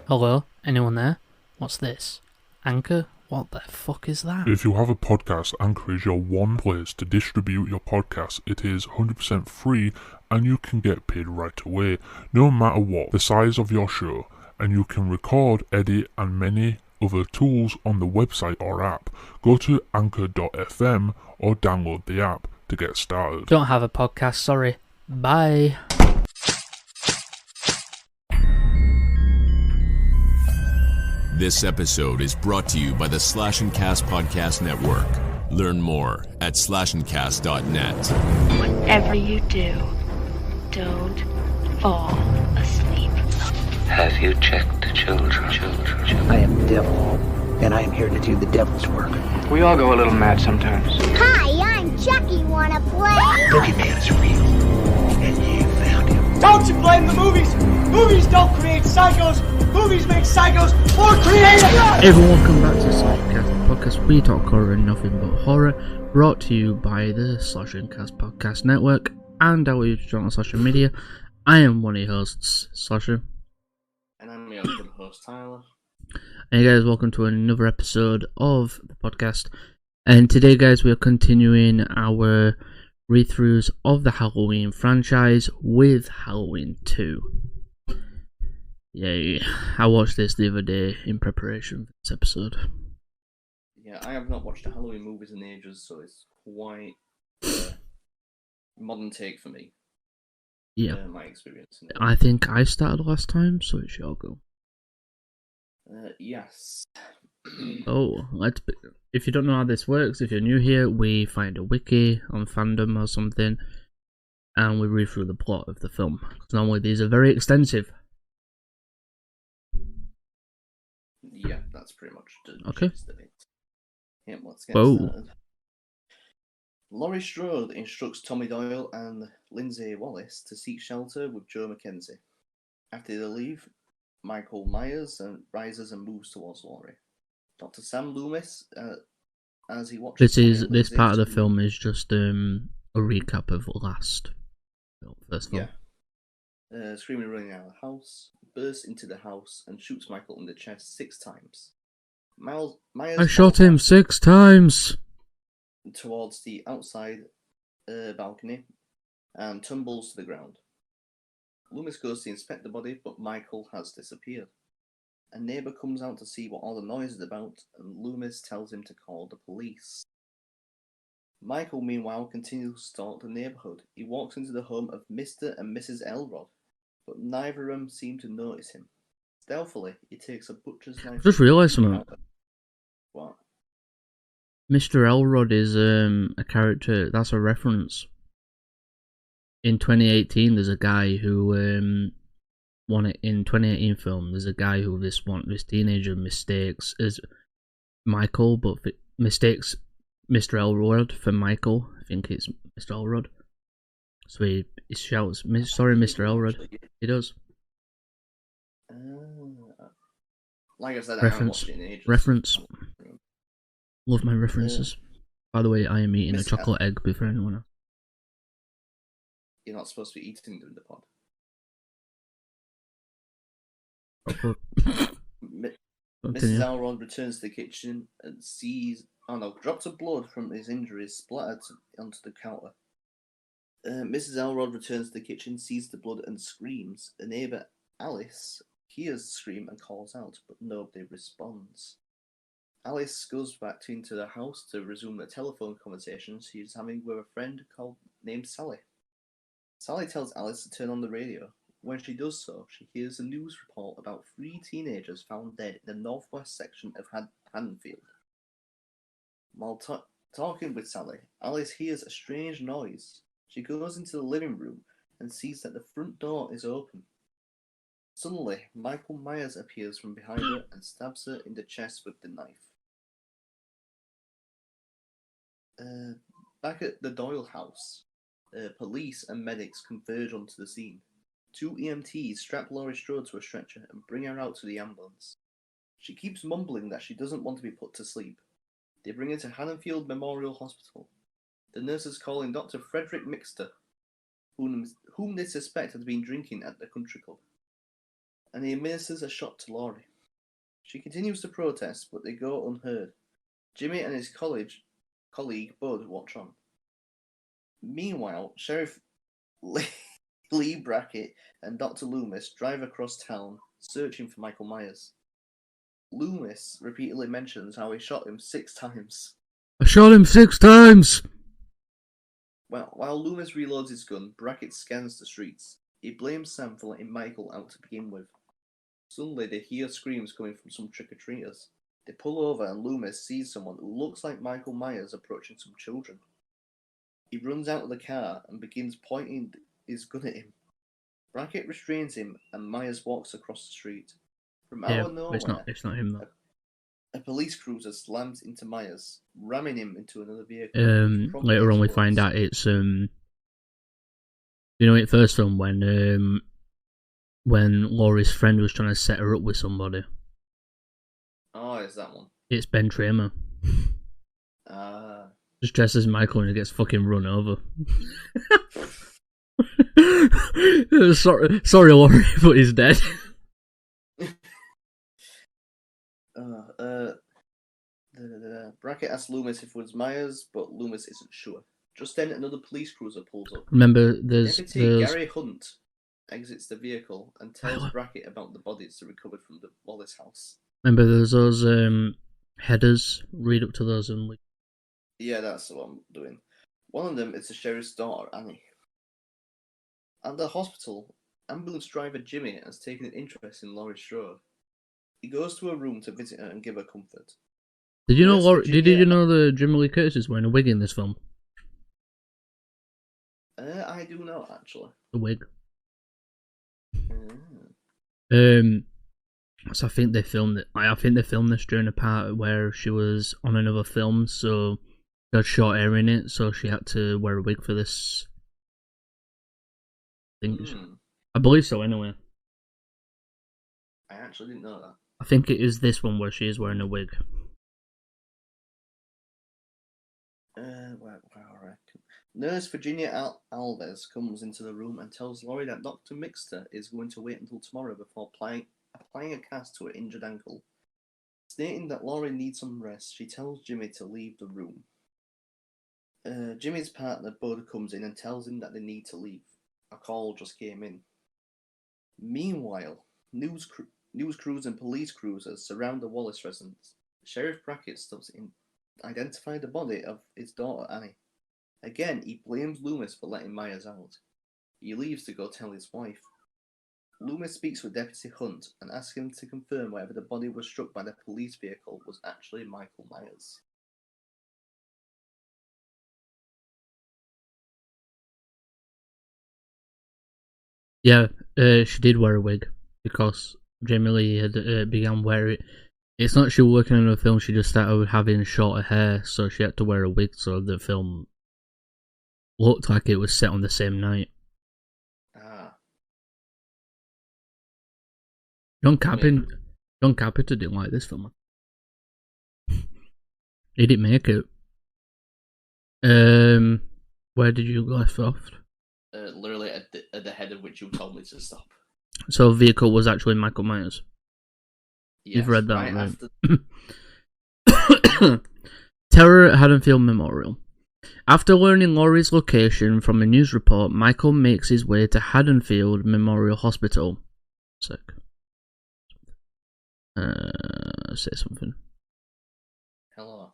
Hello? Anyone there? What's this? Anchor? What the fuck is that? If you have a podcast, Anchor is your one place to distribute your podcast. It is 100% free and you can get paid right away, no matter what the size of your show. And you can record, edit, and many other tools on the website or app. Go to anchor.fm or download the app to get started. Don't have a podcast, sorry. Bye. This episode is brought to you by the Slash and Cast Podcast Network. Learn more at slashandcast.net. Whatever you do, don't fall asleep. Have you checked the children? I am the devil, and I am here to do the devil's work. We all go a little mad sometimes. Hi, I'm Chucky. Wanna play? Boogeyman is real, and you found him. Don't you blame the movies! Movies don't create psychos! Movies make psychos more creative! Hey everyone, welcome back to the Slash and Cast Podcast. We talk horror and nothing but horror, brought to you by the Slash and Cast Podcast Network and our YouTube channel, Social Media. I am one of your hosts, Slasher. And I'm your other host, Tyler. And hey guys, welcome to another episode of the podcast. And today, guys, we are continuing our read-throughs of the Halloween franchise with Halloween 2. Yay. I watched this the other day in preparation for this episode. Yeah, I have not watched the Halloween movies in ages, so it's quite a modern take for me. Yeah. My experience. I think I started last time, so it's your go. Yes. Oh, if you don't know how this works, if you're new here, we find a wiki on fandom or something, and we read through the plot of the film. Because normally these are very extensive. Yeah, that's pretty much the Okay. gist of it. Yeah, let's get Whoa. started. Laurie Strode instructs Tommy Doyle and Lindsay Wallace to seek shelter with Joe Mackenzie. After they leave, Michael Myers rises and moves towards Laurie. Dr. Sam Loomis, as he watches... This part of the film is just a recap of last first film. Yeah. Screaming, running out of the house, bursts into the house and shoots Michael in the chest 6 times. Myers I shot him 6 times! Towards the outside balcony and tumbles to the ground. Loomis goes to inspect the body, but Michael has disappeared. A neighbour comes out to see what all the noise is about, and Loomis tells him to call the police. Michael, meanwhile, continues to stalk the neighbourhood. He walks into the home of Mr. and Mrs. Elrod, but neither of them seem to notice him. Stealthily, he takes a butcher's knife. I just realised something. What? Mr. Elrod is a character, that's a reference. In 2018, there's a guy who won it in 2018 film. There's a guy who this teenager mistakes as Michael, but mistakes Mr. Elrod for Michael. I think it's Mr. Elrod. So he shouts, "Sorry, Mr. Elrod." He does. Like I said, Reference. I haven't watched it in ages. Reference. Love my references. By the way, I am eating a chocolate egg before anyone else. You're not supposed to be eating during the pod. Mrs. Elrod returns to the kitchen and sees, drops of blood from his injuries splattered onto the counter. Mrs. Elrod returns to the kitchen, sees the blood and screams. A neighbour, Alice, hears the scream and calls out, but nobody responds. Alice goes back into the house to resume a telephone conversation she is having with a friend named Sally. Sally tells Alice to turn on the radio. When she does so, she hears a news report about 3 teenagers found dead in the northwest section of Haddonfield. While talking with Sally, Alice hears a strange noise. She goes into the living room and sees that the front door is open. Suddenly, Michael Myers appears from behind her and stabs her in the chest with the knife. Back at the Doyle house, police and medics converge onto the scene. 2 EMTs strap Laurie Strode to a stretcher and bring her out to the ambulance. She keeps mumbling that she doesn't want to be put to sleep. They bring her to Haddonfield Memorial Hospital. The nurses call in Dr. Frederick Mixter, whom they suspect has been drinking at the country club. and he administers a shot to Laurie. She continues to protest, but they go unheard. Jimmy and his colleague Bud watch on. Meanwhile, Sheriff Lee Brackett and Dr. Loomis drive across town searching for Michael Myers. Loomis repeatedly mentions how he shot him 6 times. I shot him 6 times! Well, while Loomis reloads his gun, Brackett scans the streets. He blames Sam for letting Michael out to begin with. Suddenly, they hear screams coming from some trick-or-treaters. They pull over and Loomis sees someone who looks like Michael Myers approaching some children. He runs out of the car and begins pointing his gun at him. Brackett restrains him and Myers walks across the street. From out of nowhere, it's not him though. A police cruiser slams into Myers, ramming him into another vehicle. Later on we find out it's you know, in first film when Laurie's friend was trying to set her up with somebody. Oh, is that one? It's Ben Tramer. Just dresses as Michael and he gets fucking run over. Sorry, Laurie, but he's dead. Brackett asks Loomis if it was Myers, but Loomis isn't sure. Just then, another police cruiser pulls up. Remember, there's Gary Hunt exits the vehicle and tells Brackett about the bodies recovered from the Wallace house. Remember, there's those headers. Read up to those and yeah, that's what I'm doing. One of them is the sheriff's daughter, Annie. At the hospital, ambulance driver Jimmy has taken an interest in Laurie Strode. He goes to her room to visit her and give her comfort. Did you know Did you know that Jamie Lee Curtis is wearing a wig in this film? I do know, actually. A wig. So I think they filmed it. I think they filmed this during a part where she was on another film, so they had short hair in it, so she had to wear a wig for this. I believe so, anyway. I actually didn't know that. I think it is this one where she is wearing a wig. Well, I reckon. Nurse Virginia Alves comes into the room and tells Laurie that Dr. Mixter is going to wait until tomorrow before applying a cast to her injured ankle. Stating that Laurie needs some rest, she tells Jimmy to leave the room. Jimmy's partner, Bud, comes in and tells him that they need to leave. A call just came in. Meanwhile, news crews and police cruisers surround the Wallace residence. Sheriff Brackett stops in to identify the body of his daughter Annie. Again, he blames Loomis for letting Myers out. He leaves to go tell his wife. Loomis speaks with Deputy Hunt and asks him to confirm whether the body was struck by the police vehicle was actually Michael Myers. Yeah, she did wear a wig because Jamie Lee had began wearing it. It's not she was working on a film, she just started having shorter hair, so she had to wear a wig so the film looked like it was set on the same night. John Carpenter didn't like this film. He didn't make it. Where did you left off? Literally at the head of which you told me to stop. So vehicle was actually Michael Myers. Yes, you've read that, right? Terror at Haddonfield Memorial. After learning Laurie's location from a news report, Michael makes his way to Haddonfield Memorial Hospital. Say something. Hello.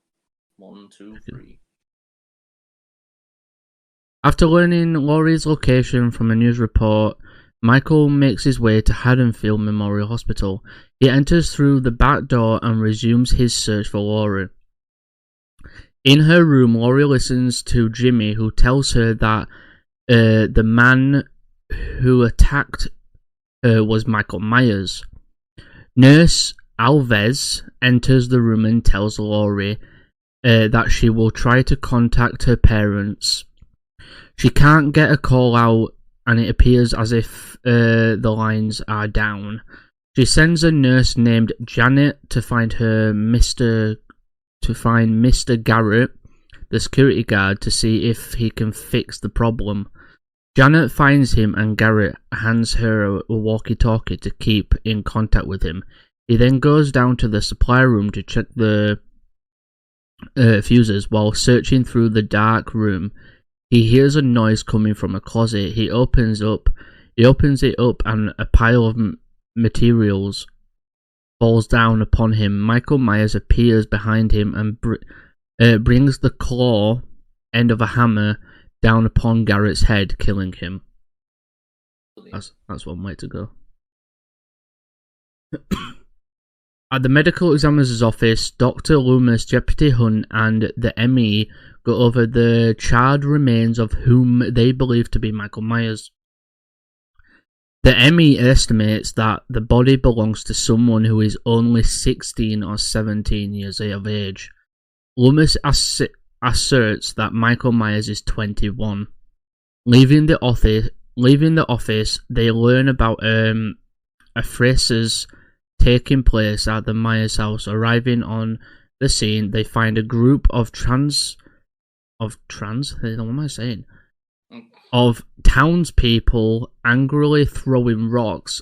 1, 2, 3. After learning Laurie's location from a news report, Michael makes his way to Haddonfield Memorial Hospital. He enters through the back door and resumes his search for Laurie. In her room, Laurie listens to Jimmy, who tells her that the man who attacked her was Michael Myers. Nurse Alves enters the room and tells Laurie that she will try to contact her parents. She can't get a call out, and it appears as if the lines are down. She sends a nurse named Janet to find Mr. Garrett, the security guard, to see if he can fix the problem. Janet finds him and Garrett hands her a walkie-talkie to keep in contact with him. He then goes down to the supply room to check the fuses. While searching through the dark room, he hears a noise coming from a closet. He opens it up and a pile of materials falls down upon him. Michael Myers appears behind him and brings the claw end of a hammer down upon Garrett's head, killing him. That's one way to go. At the medical examiner's office, Dr. Loomis, Deputy Hunt, and the ME go over the charred remains of whom they believe to be Michael Myers. The ME estimates that the body belongs to someone who is only 16 or 17 years of age. Loomis asserts that Michael Myers is 21. Leaving the office, they learn about a fracas taking place at the Myers house. Arriving on the scene, they find a group of townspeople angrily throwing rocks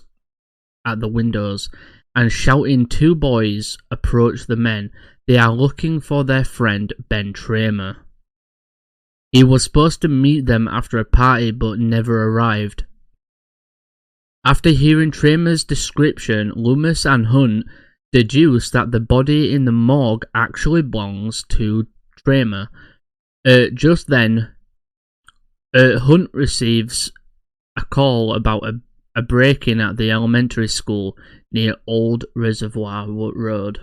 at the windows and shouting. Two boys approach the men. They are looking for their friend Ben Tramer. He was supposed to meet them after a party but never arrived. After hearing Tramer's description, Loomis and Hunt deduce that the body in the morgue actually belongs to Tramer. Just then, Hunt receives a call about a break-in at the elementary school near Old Reservoir Road.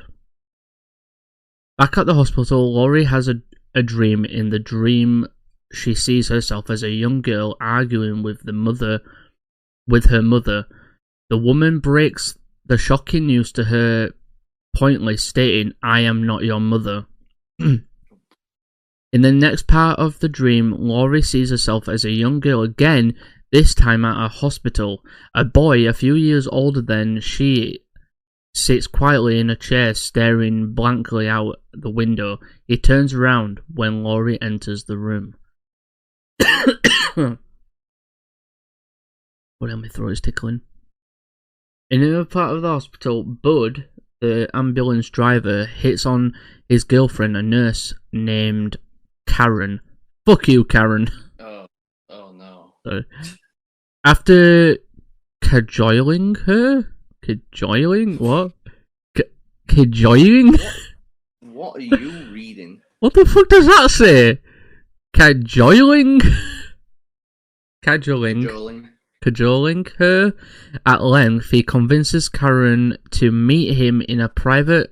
Back at the hospital, Laurie has a dream. In the dream, she sees herself as a young girl arguing with her mother. The woman breaks the shocking news to her pointedly, stating, "I am not your mother." In the next part of the dream, Laurie sees herself as a young girl again, this time at a hospital. A boy a few years older than she sits quietly in a chair, staring blankly out the window. He turns around when Laurie enters the room. Well, my throat is tickling. In another part of the hospital, Bud, the ambulance driver, hits on his girlfriend, a nurse named Karen. Fuck you, Karen. Oh no. Sorry. After cajoling her? Cajoling? What? Cajoling? What are you reading? What the fuck does that say? Cajoling? Cajoling her at length, he convinces Karen to meet him in private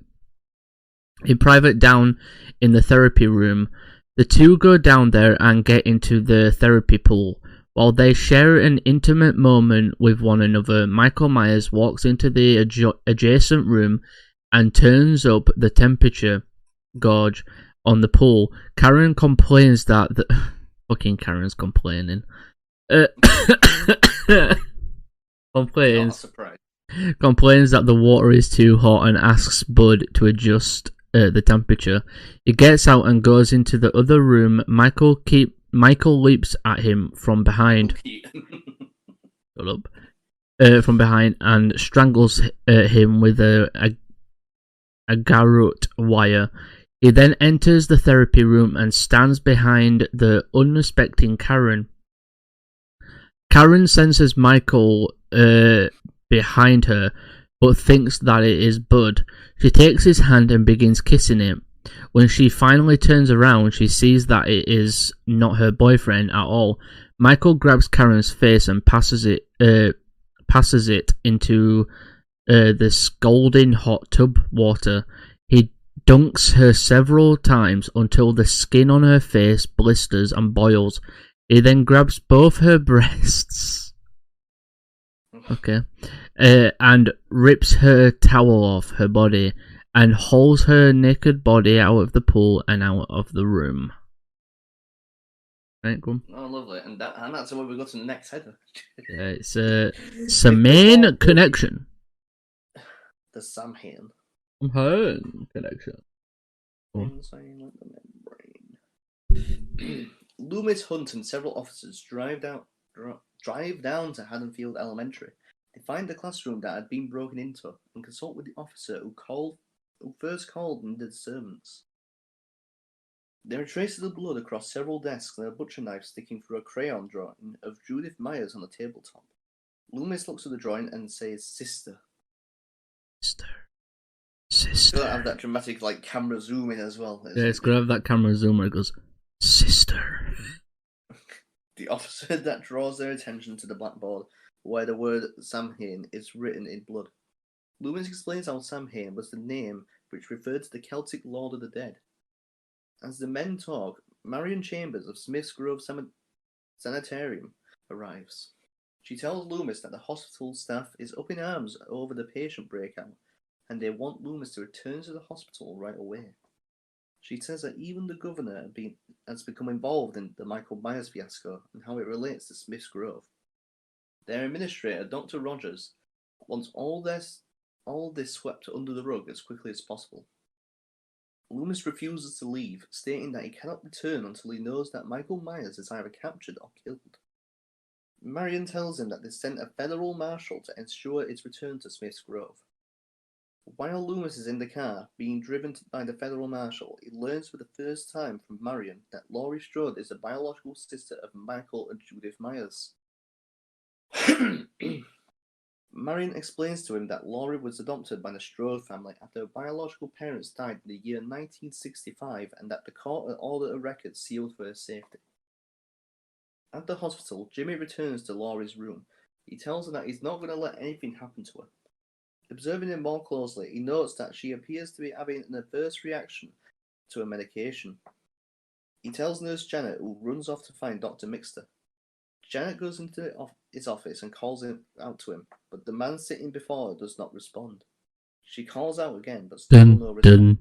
down in the therapy room. The two go down there and get into the therapy pool. While they share an intimate moment with one another, Michael Myers walks into the adjacent room and turns up the temperature gauge on the pool. Karen complains that fucking Karen's complaining. Complains that the water is too hot and asks Bud to adjust the temperature. He gets out and goes into the other room. Michael leaps at him from behind. Shut up. From behind and strangles him with a garrote wire. He then enters the therapy room and stands behind the unsuspecting Karen. Karen senses Michael behind her, but thinks that it is Bud. She takes his hand and begins kissing it. When she finally turns around, she sees that it is not her boyfriend at all. Michael grabs Karen's face and passes it into the scalding hot tub water. He dunks her several times until the skin on her face blisters and boils. He then grabs both her breasts, and rips her towel off her body and hauls her naked body out of the pool and out of the room. Right, go on. Oh, lovely. And that's where we go to the next header. Yeah, it's a Samhain connection. The Samhain. Samhain connection. Insane like the membrane. Loomis, Hunt, and several officers drive down drive down to Haddonfield Elementary. They find the classroom that had been broken into and consult with the officer who first called and did servants. There are traces of blood across several desks and a butcher knife sticking through a crayon drawing of Judith Myers on the tabletop. Loomis looks at the drawing and says, "Sister." Sister. It's got to have that dramatic camera zoom in as well. Yeah, it's got to have that camera zoom where it goes, "Sister." The officer that draws their attention to the blackboard where the word Samhain is written in blood. Loomis explains how Samhain was the name which referred to the Celtic Lord of the Dead. As the men talk, Marion Chambers of Smith's Grove Sanitarium arrives. She tells Loomis that the hospital staff is up in arms over the patient breakout, and they want Loomis to return to the hospital right away. She says that even the governor has become involved in the Michael Myers fiasco and how it relates to Smith's Grove. Their administrator, Dr. Rogers, wants all this swept under the rug as quickly as possible. Loomis refuses to leave, stating that he cannot return until he knows that Michael Myers is either captured or killed. Marion tells him that they sent a federal marshal to ensure its return to Smith's Grove. While Loomis is in the car, being driven by the federal marshal, he learns for the first time from Marion that Laurie Strode is the biological sister of Michael and Judith Myers. Marion explains to him that Laurie was adopted by the Strode family after her biological parents died in the year 1965 and that the court had ordered a record sealed for her safety. At the hospital, Jimmy returns to Laurie's room. He tells her that he's not going to let anything happen to her. Observing her more closely, he notes that she appears to be having an adverse reaction to her medication. He tells Nurse Janet, who runs off to find Dr. Mixter. Janet goes into his office and calls out to him, but the man sitting before her does not respond. She calls out again, but still no response.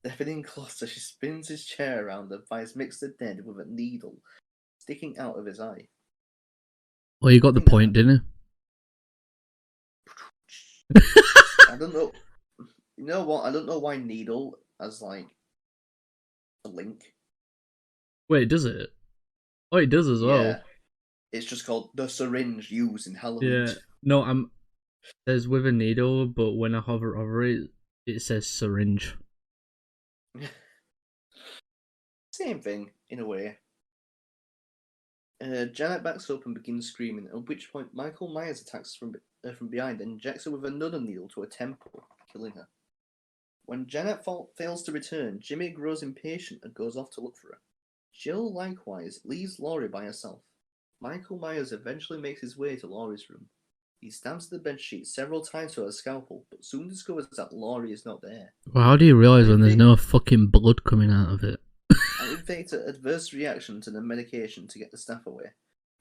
Stepping in closer, she spins his chair around and finds Mixter dead with a needle sticking out of his eye. Well, you got the point, didn't you? I don't know. You know what? I don't know why needle as a link. Wait, does it? Oh, it does as well. Yeah. It's just called the syringe used in Halloween. Yeah. No, it says with a needle, but when I hover over it, it says syringe. Same thing, in a way. Janet backs up and begins screaming, at which point Michael Myers attacks from behind and injects her with another needle to her temple, killing her. When Janet fails to return, Jimmy grows impatient and goes off to look for her. Jill, likewise, leaves Laurie by herself. Michael Myers eventually makes his way to Laurie's room. He stabs the bedsheet several times with a scalpel, but soon discovers that Laurie is not there. Well, how do you realise when there's no fucking blood coming out of it? And faked an adverse reaction to the medication to get the staff away.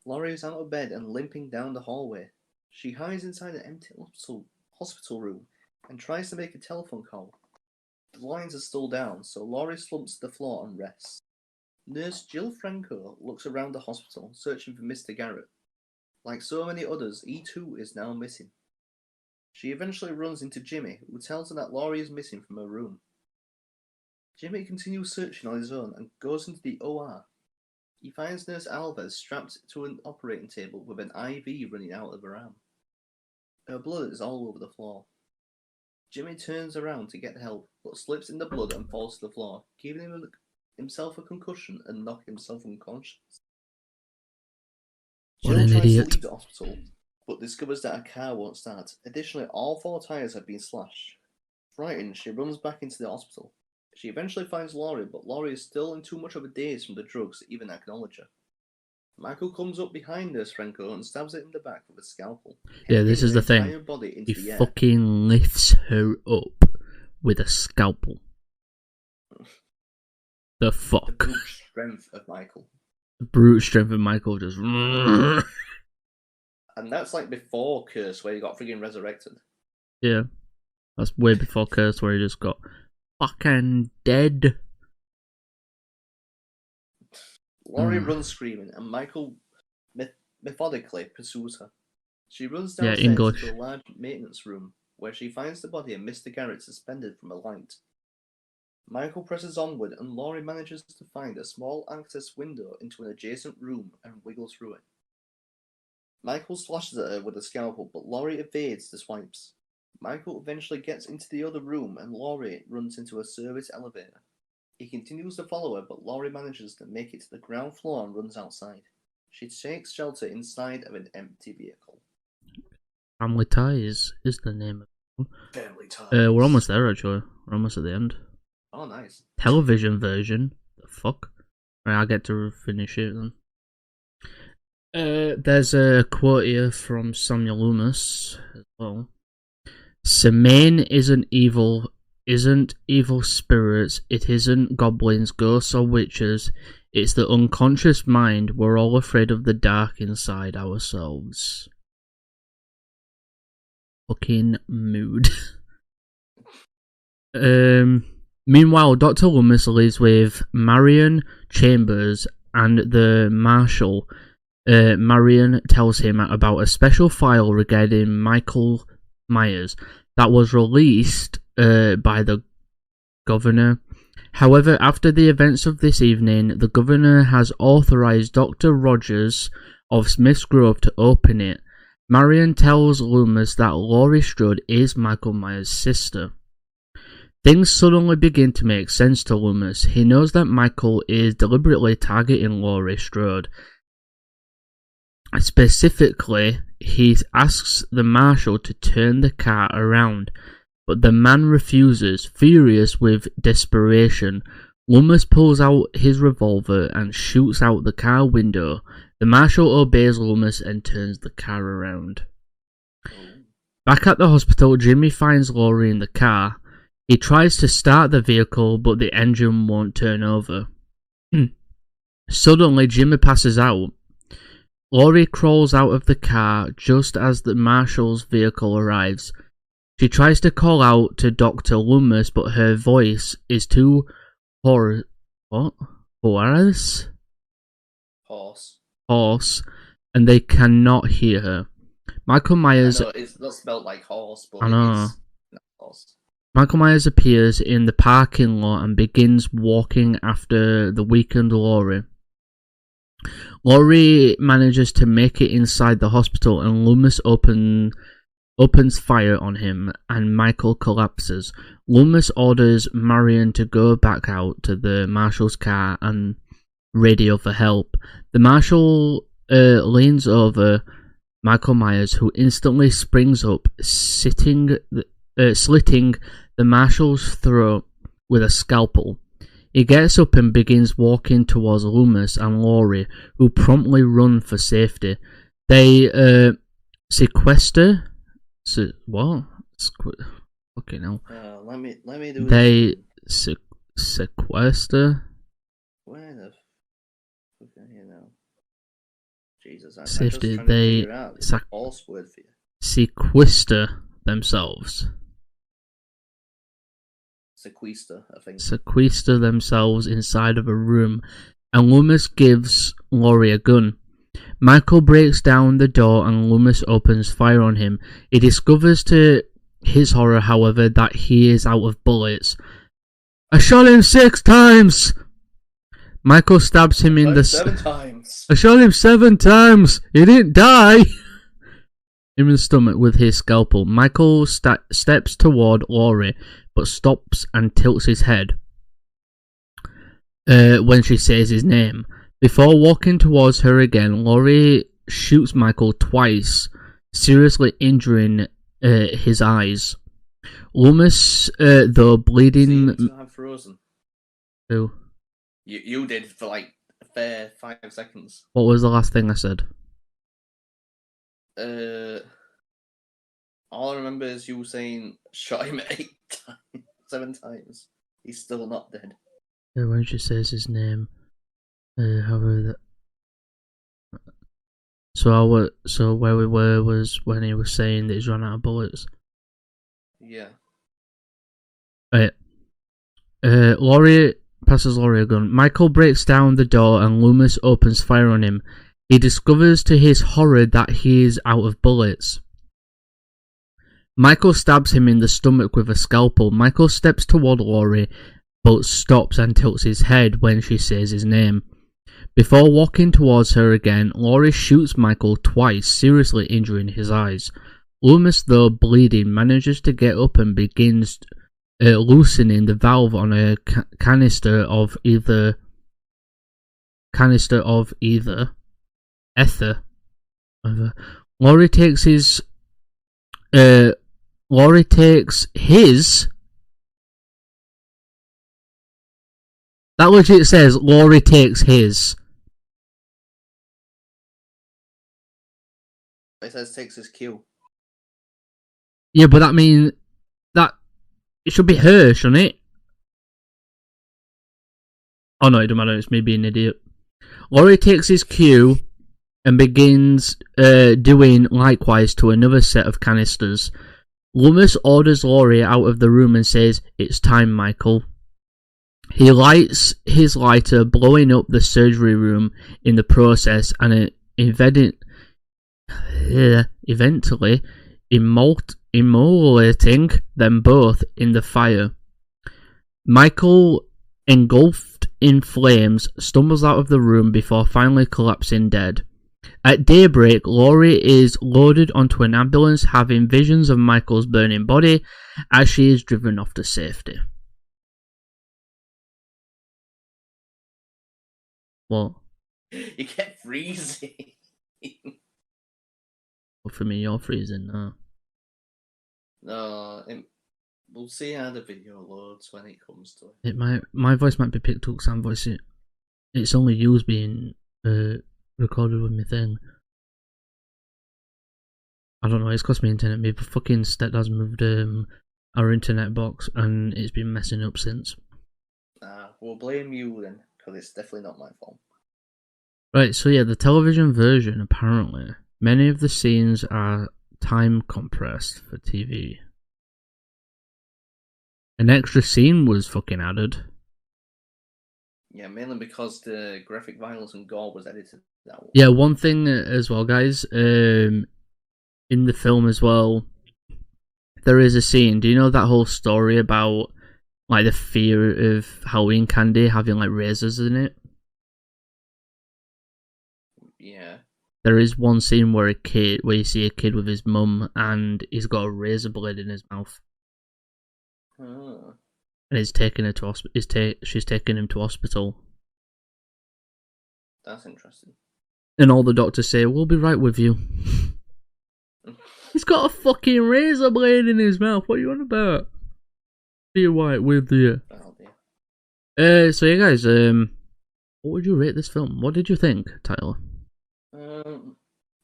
Laurie is out of bed and limping down the hallway. She hides inside an empty hospital room and tries to make a telephone call. The lines are still down, so Laurie slumps to the floor and rests. Nurse Jill Franco looks around the hospital, searching for Mr. Garrett. Like so many others, he too is now missing. She eventually runs into Jimmy, who tells her that Laurie is missing from her room. Jimmy continues searching on his own and goes into the OR. He finds Nurse Alves strapped to an operating table with an IV running out of her arm. Her blood is all over the floor. Jimmy turns around to get help, but slips in the blood and falls to the floor, giving himself a concussion and knocking himself unconscious. What an Jill tries idiot. to leave the hospital, but discovers that her car won't start. Additionally, all 4 tyres have been slashed. Frightened, she runs back into the hospital. She eventually finds Laurie, but Laurie is still in too much of a daze from the drugs to even acknowledge her. Michael comes up behind Nurse Franco and stabs her in the back with a scalpel. Yeah, this is the thing. He fucking lifts her up with a scalpel. The fuck? The brute strength of Michael. The brute strength of Michael just... And that's before Curse, where he got friggin' resurrected. Yeah. That's way before Curse, where he just got fucking dead. Laurie runs screaming, and Michael methodically pursues her. She runs downstairs to a large maintenance room, where she finds the body of Mr. Garrett suspended from a light. Michael presses onward, and Laurie manages to find a small access window into an adjacent room and wiggles through it. Michael slashes at her with a scalpel, but Laurie evades the swipes. Michael eventually gets into the other room and Laurie runs into a service elevator. He continues to follow her, but Laurie manages to make it to the ground floor and runs outside. She takes shelter inside of an empty vehicle. Family Ties is the name of it. Family Ties. We're almost there, actually. We're almost at the end. Oh, nice. Television version. The fuck? Right, I'll get to finish it then. There's a quote here from Samuel Loomis as well. Semaine isn't evil spirits, it isn't goblins, ghosts or witches, it's the unconscious mind. We're all afraid of the dark inside ourselves. Fucking mood. Meanwhile, Dr. Loomis lives with Marion Chambers and the Marshal. Marion tells him about a special file regarding Michael Myers that was released by the governor. However, after the events of this evening, the governor has authorized Dr. Rogers of Smith's Grove to open it. Marion tells Loomis that Laurie Strode is Michael Myers' sister. Things suddenly begin to make sense to Loomis. He knows that Michael is deliberately targeting Laurie Strode. Specifically, he asks the marshal to turn the car around, but the man refuses, furious with desperation. Loomis pulls out his revolver and shoots out the car window. The marshal obeys Loomis and turns the car around. Back at the hospital, Jimmy finds Laurie in the car. He tries to start the vehicle, but the engine won't turn over. Suddenly, Jimmy passes out. Laurie crawls out of the car just as the marshal's vehicle arrives. She tries to call out to Dr. Loomis, but her voice is too hoarse, and they cannot hear her. Michael Myers... it's not spelled like horse, but I know. it's not horse. Michael Myers appears in the parking lot and begins walking after the weakened Laurie. Laurie manages to make it inside the hospital and Loomis opens fire on him and Michael collapses. Loomis orders Marion to go back out to the marshal's car and radio for help. The marshal leans over Michael Myers, who instantly springs up, slitting the marshal's throat with a scalpel. He gets up and begins walking towards Loomis and Laurie, who promptly run for safety. They sequester. Fucking hell. Let me do. They sequester. Where the fuck, you know? Jesus, I'm Safety. just They false word for you. sequester themselves. Sequester themselves inside of a room, and Loomis gives Laurie a gun. Michael breaks down the door and Loomis opens fire on him. He discovers to his horror, however, that he is out of bullets. I shot him 6 times! Michael stabs him in the... 7 times. I shot him 7 times! He didn't die! In the stomach with his scalpel. Michael steps toward Laurie, but stops and tilts his head when she says his name. Before walking towards her again, Laurie shoots Michael twice, seriously injuring his eyes. Loomis, though bleeding... I'm frozen. Who? You did for like a fair 5 seconds. What was the last thing I said? All I remember is you saying shot him 8 times, 7 times. He's still not dead. When she says his name, however, so where we were was when he was saying that he's run out of bullets. Yeah. Right. Laurie passes Laurie a gun. Michael breaks down the door and Loomis opens fire on him. He discovers to his horror that he is out of bullets. Michael stabs him in the stomach with a scalpel. Michael steps toward Laurie, but stops and tilts his head when she says his name. Before walking towards her again, Laurie shoots Michael twice, seriously injuring his eyes. Loomis, though bleeding, manages to get up and begins loosening the valve on a canister of either ether. Laurie takes his. That legit says Laurie takes his. It says takes his cue. Yeah, but that means that it should be her, shouldn't it? Oh no, it don't matter. It's me being an idiot. Laurie takes his cue and begins doing likewise to another set of canisters. Loomis orders Laurie out of the room and says, "It's time, Michael." He lights his lighter, blowing up the surgery room in the process, and eventually immolating them both in the fire. Michael, engulfed in flames, stumbles out of the room before finally collapsing dead. At daybreak, Laurie is loaded onto an ambulance, having visions of Michael's burning body as she is driven off to safety. What? You kept freezing. Well, for me, you're freezing now. No, we'll see how the video loads when it comes to it. My voice might be picked up because I'm voicing. It's only yours being recorded with my thing. I don't know. It's cost me internet. My fucking stepdad's moved our internet box, and it's been messing up since. We'll blame you then, because it's definitely not my fault. Right. So yeah, the television version, apparently, many of the scenes are time compressed for TV. An extra scene was fucking added. Yeah, mainly because the graphic violence and gore was edited that way. Yeah, one thing as well, guys. In the film as well, there is a scene. Do you know that whole story about like the fear of Halloween candy having like razors in it? Yeah. There is one scene where you see a kid with his mum and he's got a razor blade in his mouth. Oh. And he's taking her to she's taking him to hospital. That's interesting. And all the doctors say, "We'll be right with you." He's got a fucking razor blade in his mouth. What are you on about? Be right with you. Oh dear. So yeah, guys. What would you rate this film? What did you think, Tyler?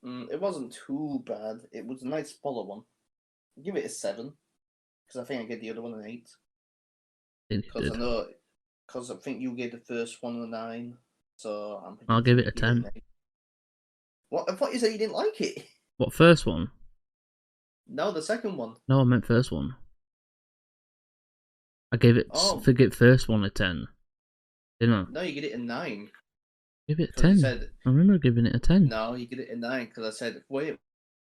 It wasn't too bad. It was a nice follow one. I'll give it a 7 because I think I gave the other one an 8. Because I think you gave the first one a 9. So I'll give it a 10. What? I thought you said you didn't like it. What, first one? No, the second one. No, I meant first one. I gave it forget first one a 10. Didn't I? No, you get it a 9. Give it a 10. I remember giving it a 10. No, you get it a 9 because I said, wait,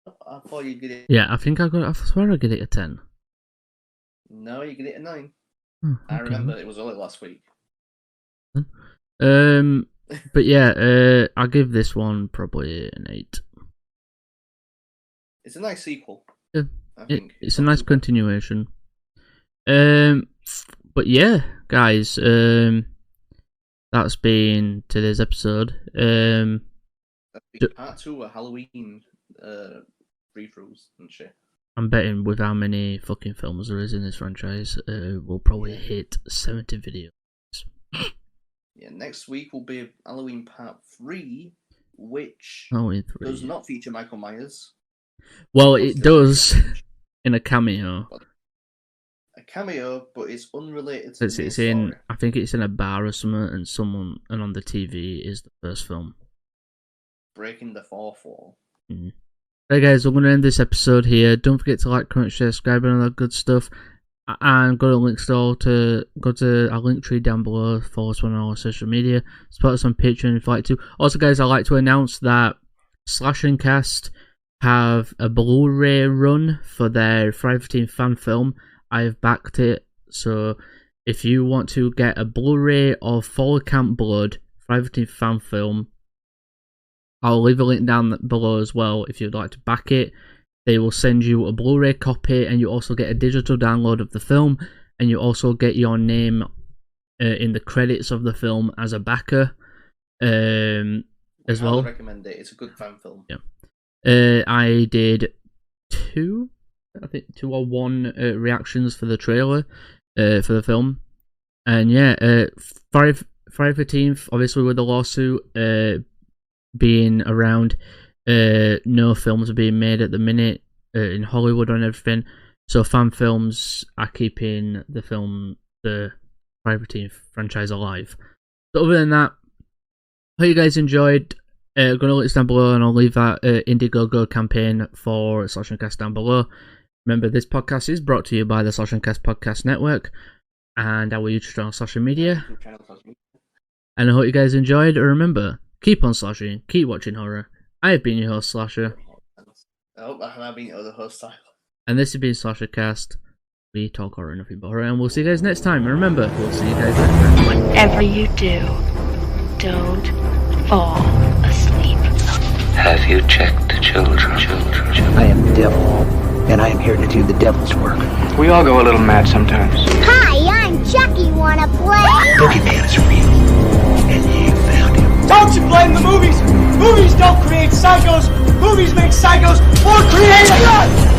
I thought you get it. Yeah, I swear I get it a 10. No, you get it a 9. Oh, okay. I remember it was only last week. But yeah, I'll give this one probably an 8. It's a nice sequel. Yeah, it's a nice continuation. But yeah, guys, that's been today's episode. That'd be part 2 of Halloween read-throughs and shit. I'm betting with how many fucking films there is in this franchise, we'll probably hit 70 videos. Yeah, next week will be Halloween Part 3, which does not feature Michael Myers. Well, it does in a cameo. A cameo, but it's unrelated to the it's in. I think it's in a bar or something, and on the TV is the first film. Breaking the fourth wall. Mm. Right, guys, I'm going to end this episode here. Don't forget to like, comment, share, subscribe, and all that good stuff. And go to link store to go to our link tree down below. Follow us on all our social media. Support us on Patreon if you'd like to. Also, guys, I'd like to announce that Slash and Cast have a Blu-ray run for their Friday 15th fan film. I have backed it. So if you want to get a Blu-ray of Fall Camp Blood Friday the 13th fan film. I'll leave a link down below as well if you'd like to back it. They will send you a Blu-ray copy, and you also get a digital download of the film, and you also get your name in the credits of the film as a backer as well. I recommend it. It's a good fan film. Yeah. I did two or one reactions for the trailer for the film, and yeah, Friday the 13th, obviously with the lawsuit being around, no films are being made at the minute in Hollywood and everything, so fan films are keeping the Friday the 13th franchise alive. So other than that, hope you guys enjoyed. I'm going to link down below, and I'll leave that Indiegogo campaign for Slash and Cast down below. Remember, this podcast is brought to you by the Slash and Cast Podcast Network and our YouTube channel, Social Media. And I hope you guys enjoyed. And remember, keep on slashing, keep watching horror. I have been your host, Slasher. I've been your other host, Tyler. And this has been Slasher Cast. We talk horror, nothing but horror. And we'll see you guys next time. And remember, we'll see you guys next time. Whatever you do, don't fall asleep. Have you checked the children? I am the devil, and I am here to do the devil's work. We all go a little mad sometimes. Hi, I'm Chucky. Wanna play? Boogeyman is real, and you found him. Don't you blame the movies? Movies don't create psychos. Movies make psychos more creative.